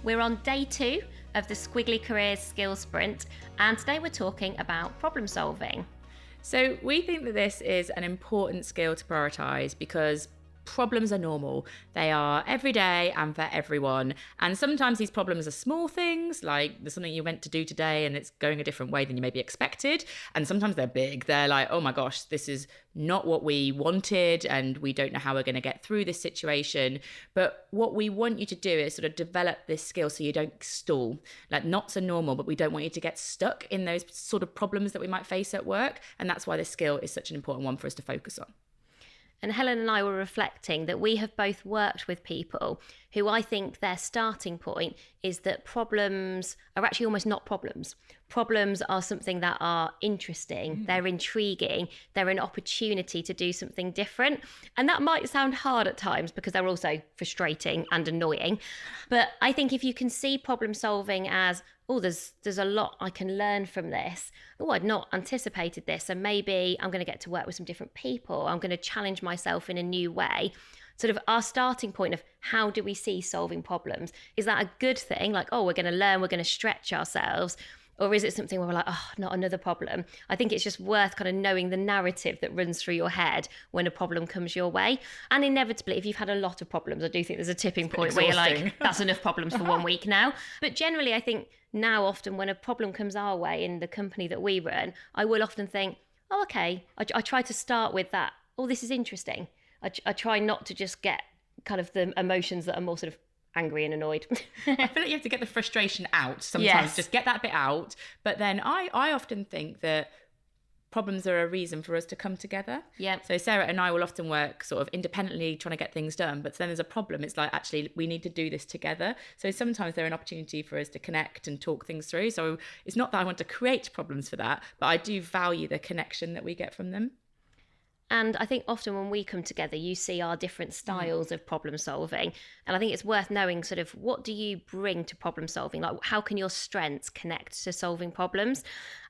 We're on day 2 of the Squiggly Careers Skills Sprint, and today we're talking about problem solving. So we think that this is an important skill to prioritise because problems are normal. They are every day and for everyone. And sometimes these problems are small things, like there's something you meant to do today and it's going a different way than you maybe expected. And sometimes they're big. They're like, oh my gosh, this is not what we wanted and we don't know how we're going to get through this situation. But what we want you to do is sort of develop this skill so you don't stall. Like, not so normal, but we don't want you to get stuck in those sort of problems that we might face at work. And that's why this skill is such an important one for us to focus on. And Helen and I were reflecting that we have both worked with people who I think their starting point is that problems are actually almost not problems. Problems are something that are interesting, they're intriguing, they're an opportunity to do something different. And that might sound hard at times because they're also frustrating and annoying. But I think if you can see problem solving as, oh, there's a lot I can learn from this. Oh, I'd not anticipated this. And maybe I'm going to get to work with some different people. I'm going to challenge myself in a new way. Sort of our starting point of how do we see solving problems? Is that a good thing? Like, oh, we're going to learn, we're going to stretch ourselves. Or is it something where we're like, oh, not another problem? I think it's just worth kind of knowing the narrative that runs through your head when a problem comes your way. And inevitably, if you've had a lot of problems, I do think there's a tipping point where you're like, that's enough problems for 1 week now. But generally, I think now often when a problem comes our way in the company that we run, I will often think, oh, okay. I try to start with that. Oh, this is interesting. I try not to just get kind of the emotions that are more sort of angry and annoyed. I feel like you have to get the frustration out sometimes, Yes. Just get that bit out. But then I often think that problems are a reason for us to come together. Yeah. So Sarah and I will often work sort of independently trying to get things done, but then there's a problem. It's like, actually, we need to do this together. So sometimes they're an opportunity for us to connect and talk things through. So it's not that I want to create problems for that, but I do value the connection that we get from them. And I think often when we come together, you see our different styles of problem solving. And I think it's worth knowing sort of what do you bring to problem solving? Like, how can your strengths connect to solving problems?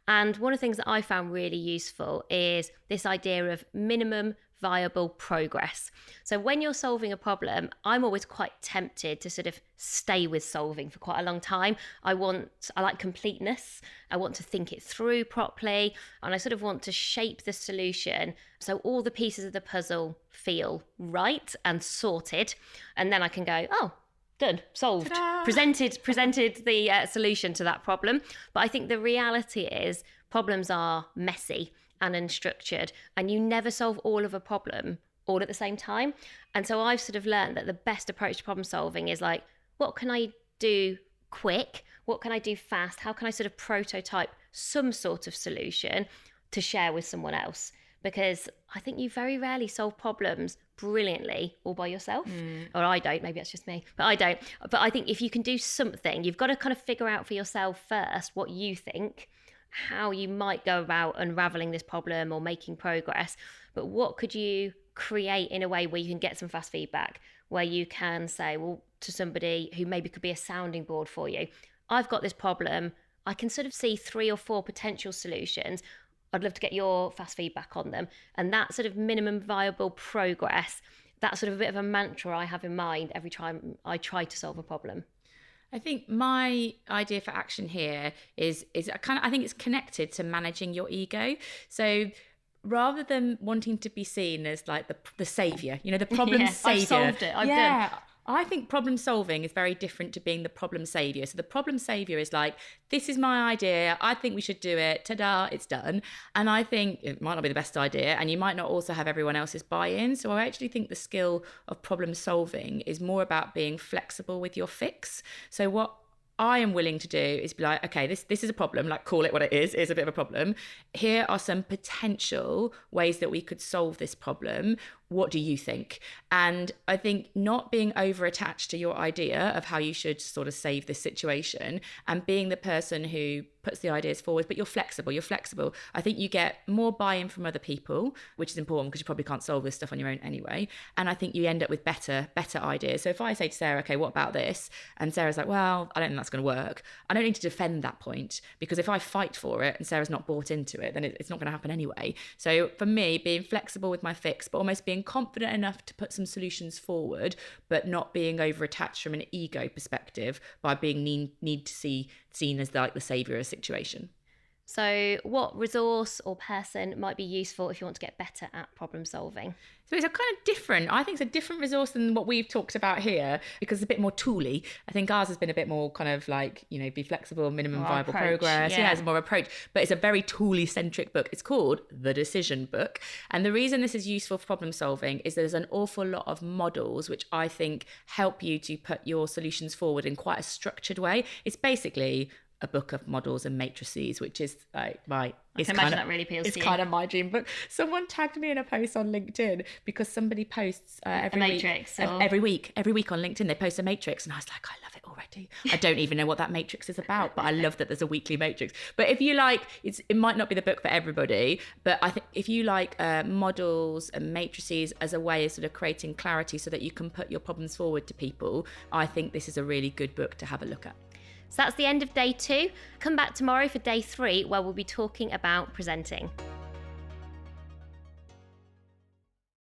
And one of the things that I found really useful is this idea of minimum viable progress. So when you're solving a problem, I'm always quite tempted to sort of stay with solving for quite a long time. I like completeness. I want to think it through properly, and I sort of want to shape the solution so all the pieces of the puzzle feel right and sorted, and then I can go, oh, done, solved. Ta-da! Presented the solution to that problem. But I think the reality is problems are messy and unstructured, and you never solve all of a problem all at the same time. And so I've sort of learned that the best approach to problem solving is like, what can I do quick? What can I do fast? How can I sort of prototype some sort of solution to share with someone else? Because I think you very rarely solve problems brilliantly all by yourself. Or I don't, maybe that's just me, but I don't. But I think if you can do something, you've got to kind of figure out for yourself first what you think, how you might go about unraveling this problem or making progress. But what could you create in a way where you can get some fast feedback, where you can say, well, to somebody who maybe could be a sounding board for you, I've got this problem, I can sort of see 3 or 4 potential solutions. I'd love to get your fast feedback on them. And that sort of minimum viable progress, that's sort of a bit of a mantra I have in mind every time I try to solve a problem. I think my idea for action here is I think it's connected to managing your ego. So rather than wanting to be seen as like the savior, the problem savior. I've solved it. I've done. I think problem solving is very different to being the problem savior. So the problem savior is like, this is my idea. I think we should do it. Ta-da, it's done. And I think it might not be the best idea, and you might not also have everyone else's buy-in. So I actually think the skill of problem solving is more about being flexible with your fix. So what I am willing to do is be like, okay, this is a problem, like call it what it is a bit of a problem. Here are some potential ways that we could solve this problem. What do you think? And I think not being over attached to your idea of how you should sort of save this situation, and being the person who puts the ideas forward, but you're flexible. I think you get more buy-in from other people, which is important because you probably can't solve this stuff on your own anyway. And I think you end up with better ideas. So if I say to Sarah, okay, what about this? And Sarah's like, well, I don't think that's going to work. I don't need to defend that point, because if I fight for it and Sarah's not bought into it, then it's not going to happen anyway. So for me, being flexible with my fix, but almost being being confident enough to put some solutions forward, but not being over attached from an ego perspective by being need to see seen as like the savior of a situation. So what resource or person might be useful if you want to get better at problem solving? So it's a kind of different, I think it's a different resource than what we've talked about here, because it's a bit more tooly. I think ours has been a bit more kind of like, you know, be flexible, minimum viable progress. Yeah, it's more approach, but it's a very tooly centric book. It's called The Decision Book. And the reason this is useful for problem solving is there's an awful lot of models which I think help you to put your solutions forward in quite a structured way. It's basically a book of models and matrices, which is like my... I can imagine that really appeals to you. It's kind of my dream book. Someone tagged me in a post on LinkedIn because somebody posts every week on LinkedIn. They post a matrix, and I was like, I love it already. I don't even know what that matrix is about, but I love that there's a weekly matrix. But if you like, it might not be the book for everybody, but I think if you like models and matrices as a way of sort of creating clarity so that you can put your problems forward to people, I think this is a really good book to have a look at. So that's the end of day 2. Come back tomorrow for day 3, where we'll be talking about presenting.